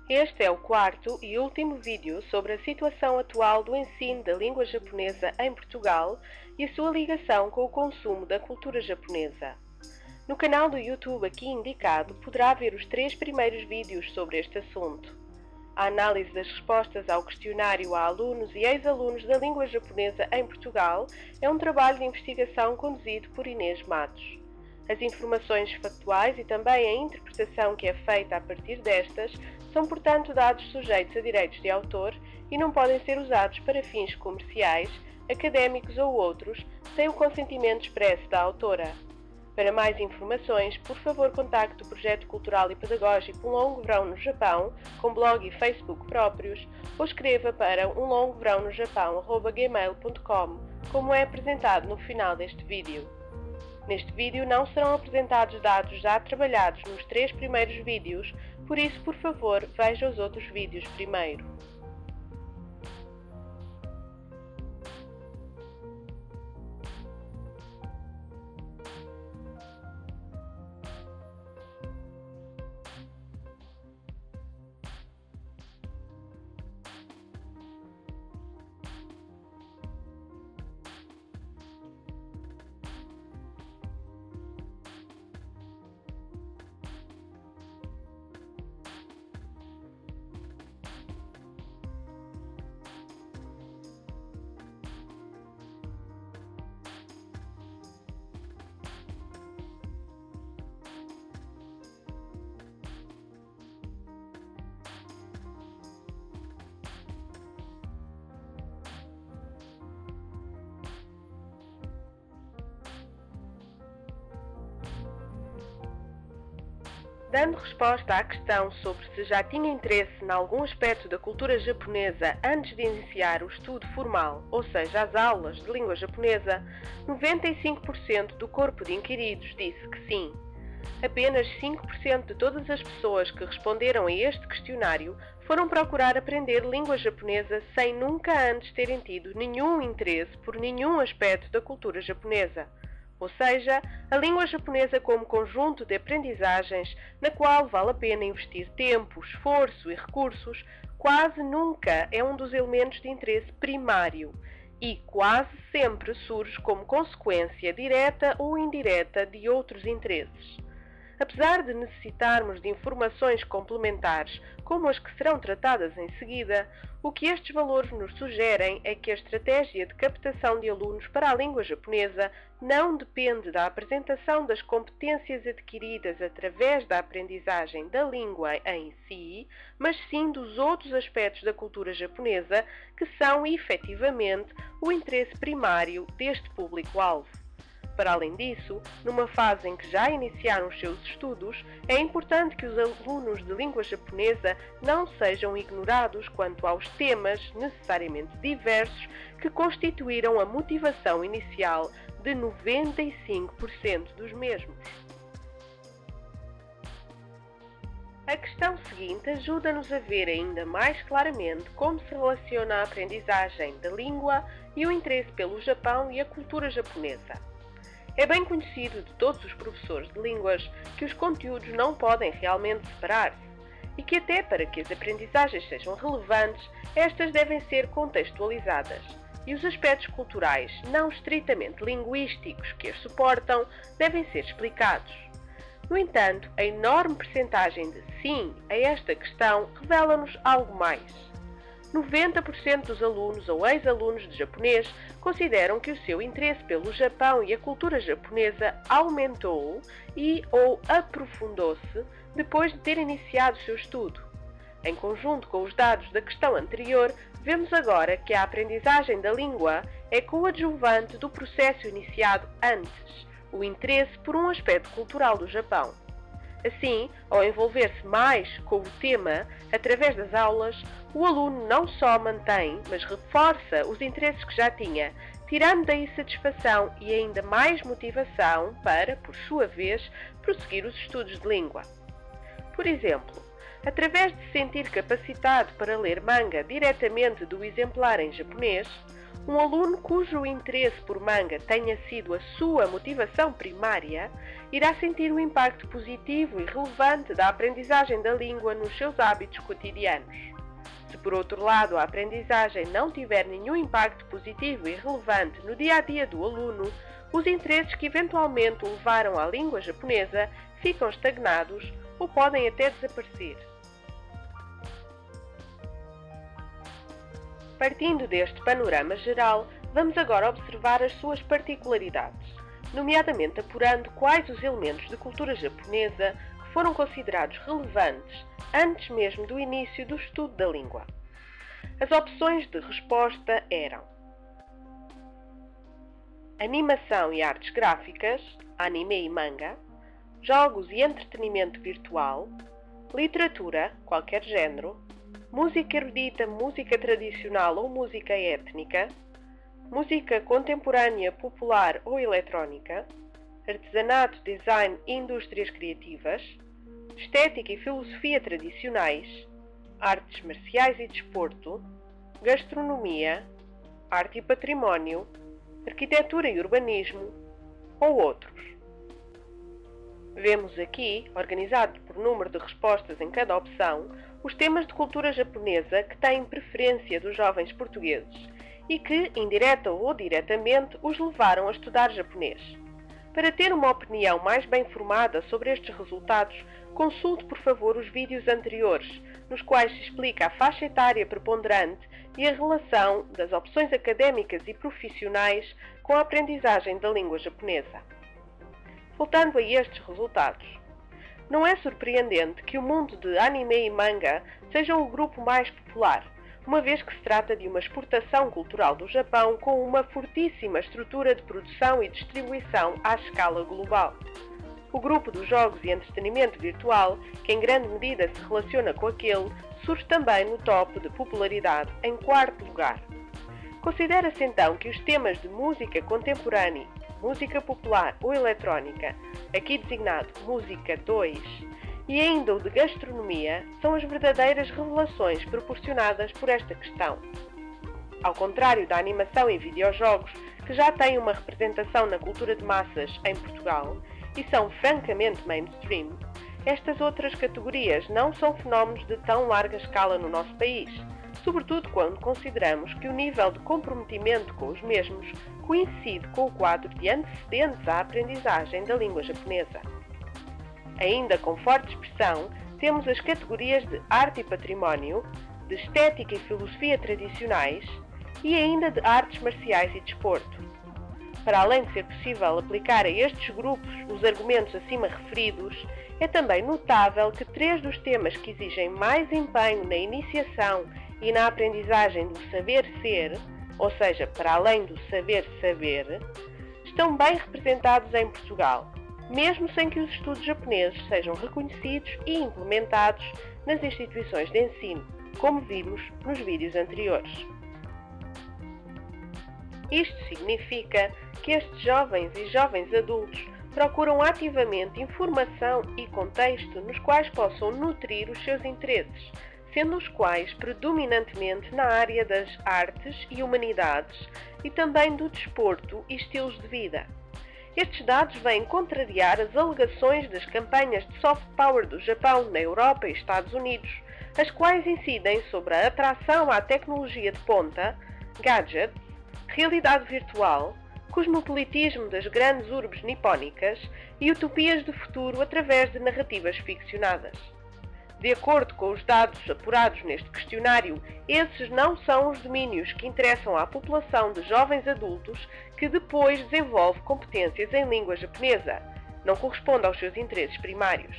Este é o quarto e último vídeo sobre a situação atual do ensino da língua japonesa em Portugal e a sua ligação com o consumo da cultura japonesa. No canal do YouTube aqui indicado poderá ver os 3 primeiros vídeos sobre este assunto. A análise das respostas ao questionário a alunos e ex-alunos da língua japonesa em Portugal é um trabalho de investigação conduzido por Inês Matos. As informações factuais e também a interpretação que é feita a partir destas são, portanto, dados sujeitos a direitos de autor e não podem ser usados para fins comerciais, académicos ou outros, sem o consentimento expresso da autora. Para mais informações, por favor contacte o Projeto Cultural e Pedagógico Um Longo Verão no Japão, com blog e Facebook próprios, ou escreva para umlongoverãonojapão@gmail.com, como é apresentado no final deste vídeo. Neste vídeo não serão apresentados dados já trabalhados nos 3 primeiros vídeos, por isso, por favor, veja os outros vídeos primeiro. Dando resposta à questão sobre se já tinha interesse em algum aspecto da cultura japonesa antes de iniciar o estudo formal, ou seja, as aulas de língua japonesa, 95% do corpo de inquiridos disse que sim. Apenas 5% de todas as pessoas que responderam a este questionário foram procurar aprender língua japonesa sem nunca antes terem tido nenhum interesse por nenhum aspecto da cultura japonesa. Ou seja, a língua japonesa como conjunto de aprendizagens na qual vale a pena investir tempo, esforço e recursos, quase nunca é um dos elementos de interesse primário e quase sempre surge como consequência direta ou indireta de outros interesses. Apesar de necessitarmos de informações complementares, como as que serão tratadas em seguida, o que estes valores nos sugerem é que a estratégia de captação de alunos para a língua japonesa não depende da apresentação das competências adquiridas através da aprendizagem da língua em si, mas sim dos outros aspectos da cultura japonesa que são, efetivamente, o interesse primário deste público-alvo. Para além disso, numa fase em que já iniciaram os seus estudos, é importante que os alunos de língua japonesa não sejam ignorados quanto aos temas necessariamente diversos que constituíram a motivação inicial de 95% dos mesmos. A questão seguinte ajuda-nos a ver ainda mais claramente como se relaciona a aprendizagem da língua e o interesse pelo Japão e a cultura japonesa. É bem conhecido de todos os professores de línguas que os conteúdos não podem realmente separar-se e que até para que as aprendizagens sejam relevantes, estas devem ser contextualizadas e os aspectos culturais, não estritamente linguísticos, que as suportam, devem ser explicados. No entanto, a enorme percentagem de sim a esta questão revela-nos algo mais. 90% dos alunos ou ex-alunos de japonês consideram que o seu interesse pelo Japão e a cultura japonesa aumentou e ou aprofundou-se depois de ter iniciado o seu estudo. Em conjunto com os dados da questão anterior, vemos agora que a aprendizagem da língua é coadjuvante do processo iniciado antes, o interesse por um aspecto cultural do Japão. Assim, ao envolver-se mais com o tema, através das aulas, o aluno não só mantém, mas reforça os interesses que já tinha, tirando daí satisfação e ainda mais motivação para, por sua vez, prosseguir os estudos de língua. Por exemplo, Através de se sentir capacitado para ler manga diretamente do exemplar em japonês, um aluno cujo interesse por manga tenha sido a sua motivação primária irá sentir o impacto positivo e relevante da aprendizagem da língua nos seus hábitos cotidianos. Se, por outro lado, a aprendizagem não tiver nenhum impacto positivo e relevante no dia-a-dia do aluno, os interesses que eventualmente o levaram à língua japonesa ficam estagnados ou podem até desaparecer. Partindo deste panorama geral, vamos agora observar as suas particularidades, nomeadamente apurando quais os elementos de cultura japonesa que foram considerados relevantes antes mesmo do início do estudo da língua. As opções de resposta eram animação e artes gráficas, anime e manga, jogos e entretenimento virtual, literatura, qualquer género, música erudita, música tradicional ou música étnica, música contemporânea, popular ou eletrónica, artesanato, design e indústrias criativas, estética e filosofia tradicionais, artes marciais e desporto, gastronomia, arte e património, arquitetura e urbanismo ou outros. Vemos aqui, organizado por número de respostas em cada opção, os temas de cultura japonesa que têm preferência dos jovens portugueses e que, indireta ou diretamente, os levaram a estudar japonês. Para ter uma opinião mais bem formada sobre estes resultados, consulte por favor os vídeos anteriores, nos quais se explica a faixa etária preponderante e a relação das opções académicas e profissionais com a aprendizagem da língua japonesa. Voltando a estes resultados, não é surpreendente que o mundo de anime e manga seja o grupo mais popular, uma vez que se trata de uma exportação cultural do Japão com uma fortíssima estrutura de produção e distribuição à escala global. O grupo dos jogos e entretenimento virtual, que em grande medida se relaciona com aquele, surge também no top de popularidade em quarto lugar. Considera-se então que os temas de música contemporânea, música popular ou eletrónica, aqui designado Música 2, e ainda o de gastronomia, são as verdadeiras revelações proporcionadas por esta questão. Ao contrário da animação e videojogos, que já têm uma representação na cultura de massas em Portugal e são francamente mainstream, estas outras categorias não são fenómenos de tão larga escala no nosso país, sobretudo quando consideramos que o nível de comprometimento com os mesmos coincide com o quadro de antecedentes à aprendizagem da língua japonesa. Ainda com forte expressão, temos as categorias de arte e património, de estética e filosofia tradicionais e ainda de artes marciais e desporto. Para além de ser possível aplicar a estes grupos os argumentos acima referidos, é também notável que 3 dos temas que exigem mais empenho na iniciação e na aprendizagem do saber-ser, ou seja, para além do saber-saber, estão bem representados em Portugal, mesmo sem que os estudos japoneses sejam reconhecidos e implementados nas instituições de ensino, como vimos nos vídeos anteriores. Isto significa que estes jovens e jovens adultos procuram ativamente informação e contexto nos quais possam nutrir os seus interesses, sendo os quais predominantemente na área das artes e humanidades e também do desporto e estilos de vida. Estes dados vêm contrariar as alegações das campanhas de soft power do Japão na Europa e Estados Unidos, as quais incidem sobre a atração à tecnologia de ponta, gadgets, realidade virtual, cosmopolitismo das grandes urbes nipónicas e utopias do futuro através de narrativas ficcionadas. De acordo com os dados apurados neste questionário, esses não são os domínios que interessam à população de jovens adultos que depois desenvolve competências em língua japonesa. Não corresponde aos seus interesses primários.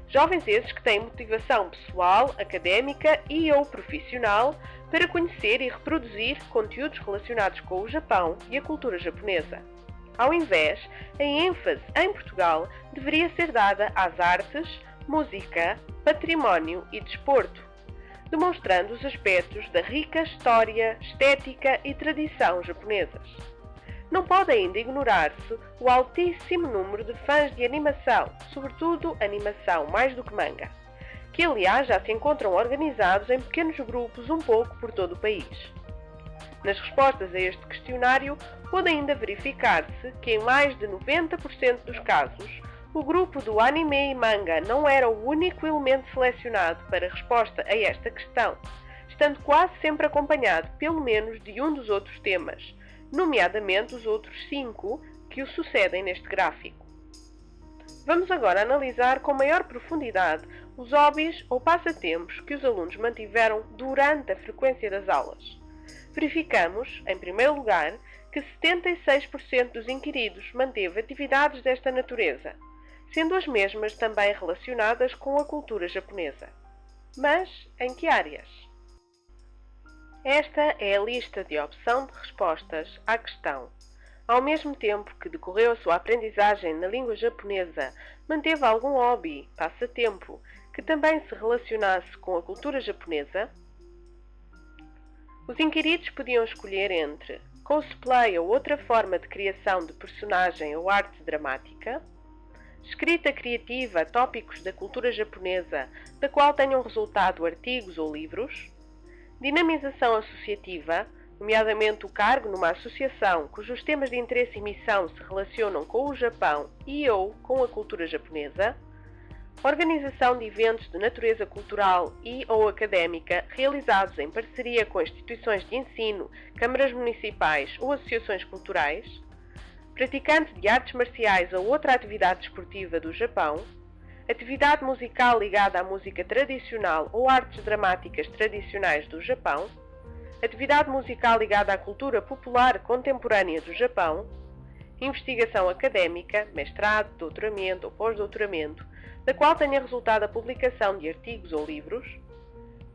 Jovens esses que têm motivação pessoal, académica e ou profissional para conhecer e reproduzir conteúdos relacionados com o Japão e a cultura japonesa. Ao invés, a ênfase em Portugal deveria ser dada às artes, música, património e desporto, demonstrando os aspectos da rica história, estética e tradição japonesas. Não pode ainda ignorar-se o altíssimo número de fãs de animação, sobretudo animação mais do que manga, que aliás já se encontram organizados em pequenos grupos um pouco por todo o país. Nas respostas a este questionário, pode ainda verificar-se que em mais de 90% dos casos, o grupo do anime e manga não era o único elemento selecionado para resposta a esta questão, estando quase sempre acompanhado pelo menos de um dos outros temas, nomeadamente os outros 5 que o sucedem neste gráfico. Vamos agora analisar com maior profundidade os hobbies ou passatempos que os alunos mantiveram durante a frequência das aulas. Verificamos, em primeiro lugar, que 76% dos inquiridos manteve atividades desta natureza, sendo as mesmas também relacionadas com a cultura japonesa. Mas em que áreas? Esta é a lista de opção de respostas à questão. Ao mesmo tempo que decorreu a sua aprendizagem na língua japonesa, manteve algum hobby, passatempo, que também se relacionasse com a cultura japonesa? Os inquiridos podiam escolher entre cosplay ou outra forma de criação de personagem ou arte dramática, escrita criativa, tópicos da cultura japonesa, da qual tenham resultado artigos ou livros, dinamização associativa, nomeadamente o cargo numa associação cujos temas de interesse e missão se relacionam com o Japão e ou com a cultura japonesa, organização de eventos de natureza cultural e ou académica realizados em parceria com instituições de ensino, câmaras municipais ou associações culturais, praticante de artes marciais ou outra atividade desportiva do Japão, atividade musical ligada à música tradicional ou artes dramáticas tradicionais do Japão, atividade musical ligada à cultura popular contemporânea do Japão, investigação académica, mestrado, doutoramento ou pós-doutoramento, da qual tenha resultado a publicação de artigos ou livros,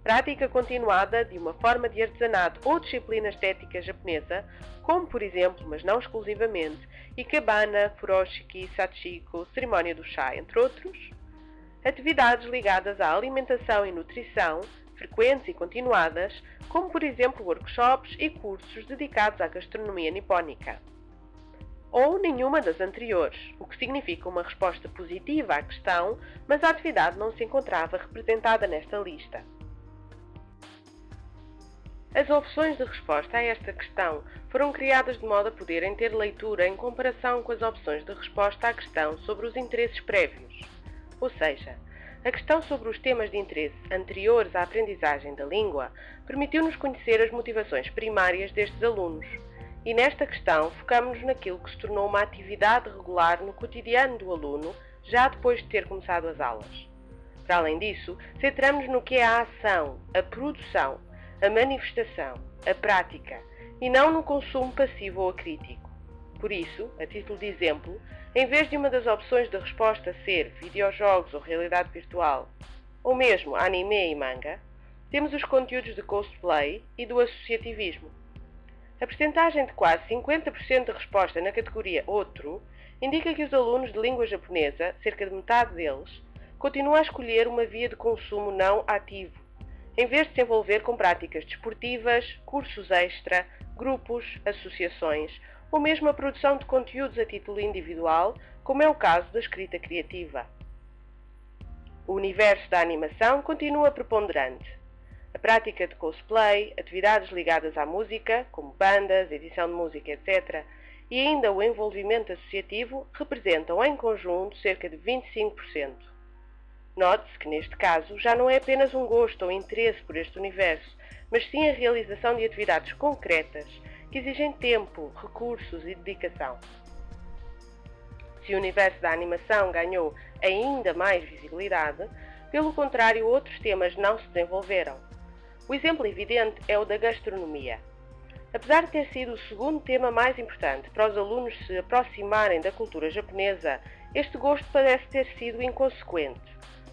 prática continuada de uma forma de artesanato ou disciplina estética japonesa, como por exemplo, mas não exclusivamente, ikebana, furoshiki, sachiko, cerimónia do chá, entre outros, atividades ligadas à alimentação e nutrição, frequentes e continuadas, como por exemplo workshops e cursos dedicados à gastronomia nipónica. Ou nenhuma das anteriores, o que significa uma resposta positiva à questão, mas a atividade não se encontrava representada nesta lista. As opções de resposta a esta questão foram criadas de modo a poderem ter leitura em comparação com as opções de resposta à questão sobre os interesses prévios, ou seja, a questão sobre os temas de interesse anteriores à aprendizagem da língua permitiu-nos conhecer as motivações primárias destes alunos, e nesta questão focamos-nos naquilo que se tornou uma atividade regular no cotidiano do aluno, já depois de ter começado as aulas. Para além disso, centramos no que é a ação, a produção, a manifestação, a prática, e não no consumo passivo ou acrítico. Por isso, a título de exemplo, em vez de uma das opções de resposta ser videojogos ou realidade virtual, ou mesmo anime e manga, temos os conteúdos de cosplay e do associativismo. A percentagem de quase 50% de resposta na categoria Outro indica que os alunos de língua japonesa, cerca de metade deles, continuam a escolher uma via de consumo não ativo, em vez de se envolver com práticas desportivas, cursos extra, grupos, associações ou mesmo a produção de conteúdos a título individual, como é o caso da escrita criativa. O universo da animação continua preponderante. A prática de cosplay, atividades ligadas à música, como bandas, edição de música, etc., e ainda o envolvimento associativo representam em conjunto cerca de 25%. Note-se que neste caso já não é apenas um gosto ou interesse por este universo, mas sim a realização de atividades concretas que exigem tempo, recursos e dedicação. Se o universo da animação ganhou ainda mais visibilidade, pelo contrário, outros temas não se desenvolveram. O exemplo evidente é o da gastronomia. Apesar de ter sido o segundo tema mais importante para os alunos se aproximarem da cultura japonesa, este gosto parece ter sido inconsequente,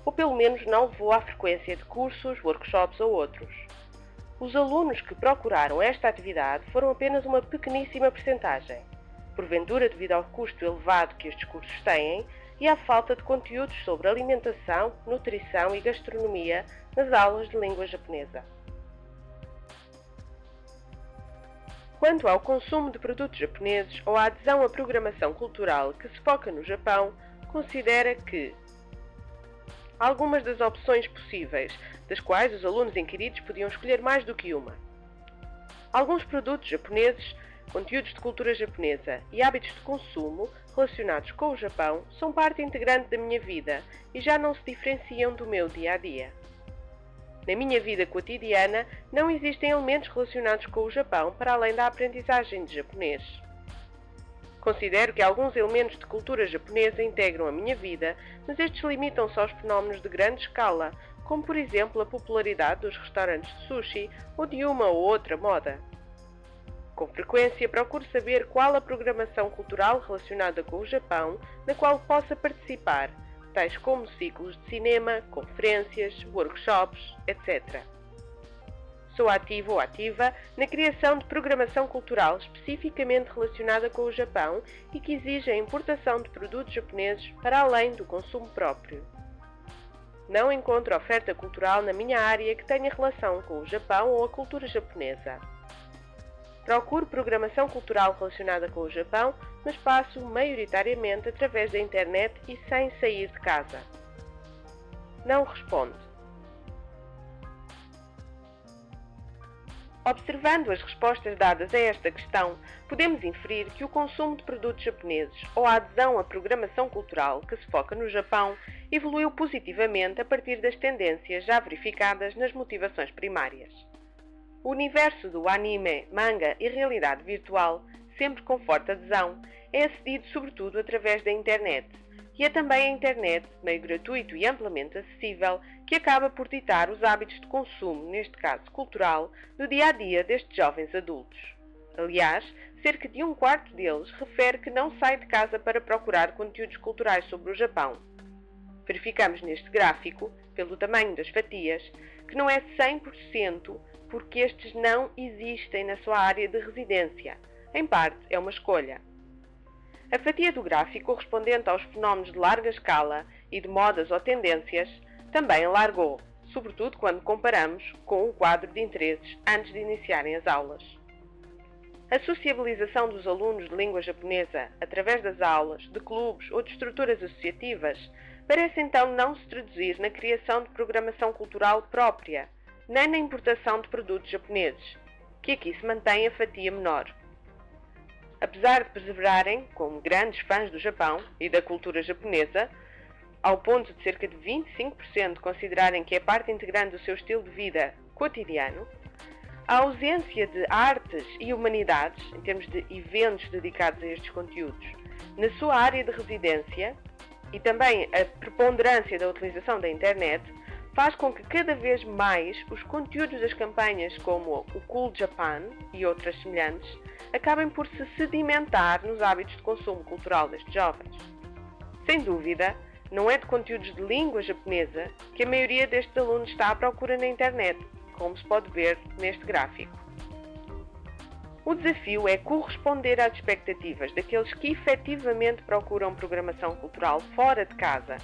ou pelo menos não levou à frequência de cursos, workshops ou outros. Os alunos que procuraram esta atividade foram apenas uma pequeníssima percentagem, porventura devido ao custo elevado que estes cursos têm e à falta de conteúdos sobre alimentação, nutrição e gastronomia nas aulas de língua japonesa. Quanto ao consumo de produtos japoneses ou à adesão à programação cultural que se foca no Japão, considera que algumas das opções possíveis, das quais os alunos inquiridos podiam escolher mais do que uma. Alguns produtos japoneses, conteúdos de cultura japonesa e hábitos de consumo relacionados com o Japão são parte integrante da minha vida e já não se diferenciam do meu dia a dia. Na minha vida cotidiana, não existem elementos relacionados com o Japão para além da aprendizagem de japonês. Considero que alguns elementos de cultura japonesa integram a minha vida, mas estes limitam-se aos fenómenos de grande escala, como por exemplo a popularidade dos restaurantes de sushi ou de uma ou outra moda. Com frequência procuro saber qual a programação cultural relacionada com o Japão na qual possa participar, tais como ciclos de cinema, conferências, workshops, etc. Sou ativo ou ativa na criação de programação cultural especificamente relacionada com o Japão e que exige a importação de produtos japoneses para além do consumo próprio. Não encontro oferta cultural na minha área que tenha relação com o Japão ou a cultura japonesa. Procuro programação cultural relacionada com o Japão, mas passo maioritariamente através da internet e sem sair de casa. Não responde. Observando as respostas dadas a esta questão, podemos inferir que o consumo de produtos japoneses ou a adesão à programação cultural que se foca no Japão evoluiu positivamente a partir das tendências já verificadas nas motivações primárias. O universo do anime, manga e realidade virtual, sempre com forte adesão, é acedido sobretudo através da internet. E é também a internet, meio gratuito e amplamente acessível, que acaba por ditar os hábitos de consumo, neste caso cultural, do dia-a-dia destes jovens adultos. Aliás, cerca de um quarto deles refere que não sai de casa para procurar conteúdos culturais sobre o Japão. Verificamos neste gráfico, pelo tamanho das fatias, que não é 100% porque estes não existem na sua área de residência. Em parte, é uma escolha. A fatia do gráfico correspondente aos fenómenos de larga escala e de modas ou tendências também alargou, sobretudo quando comparamos com o quadro de interesses antes de iniciarem as aulas. A sociabilização dos alunos de língua japonesa através das aulas, de clubes ou de estruturas associativas parece então não se traduzir na criação de programação cultural própria, nem na importação de produtos japoneses, que aqui se mantém a fatia menor. Apesar de perseverarem como grandes fãs do Japão e da cultura japonesa, ao ponto de cerca de 25% considerarem que é parte integrante do seu estilo de vida cotidiano, a ausência de artes e humanidades, em termos de eventos dedicados a estes conteúdos, na sua área de residência e também a preponderância da utilização da internet, faz com que cada vez mais os conteúdos das campanhas como o Cool Japan e outras semelhantes acabem por se sedimentar nos hábitos de consumo cultural destes jovens. Sem dúvida, não é de conteúdos de língua japonesa que a maioria destes alunos está à procura na internet, como se pode ver neste gráfico. O desafio é corresponder às expectativas daqueles que efetivamente procuram programação cultural fora de casa,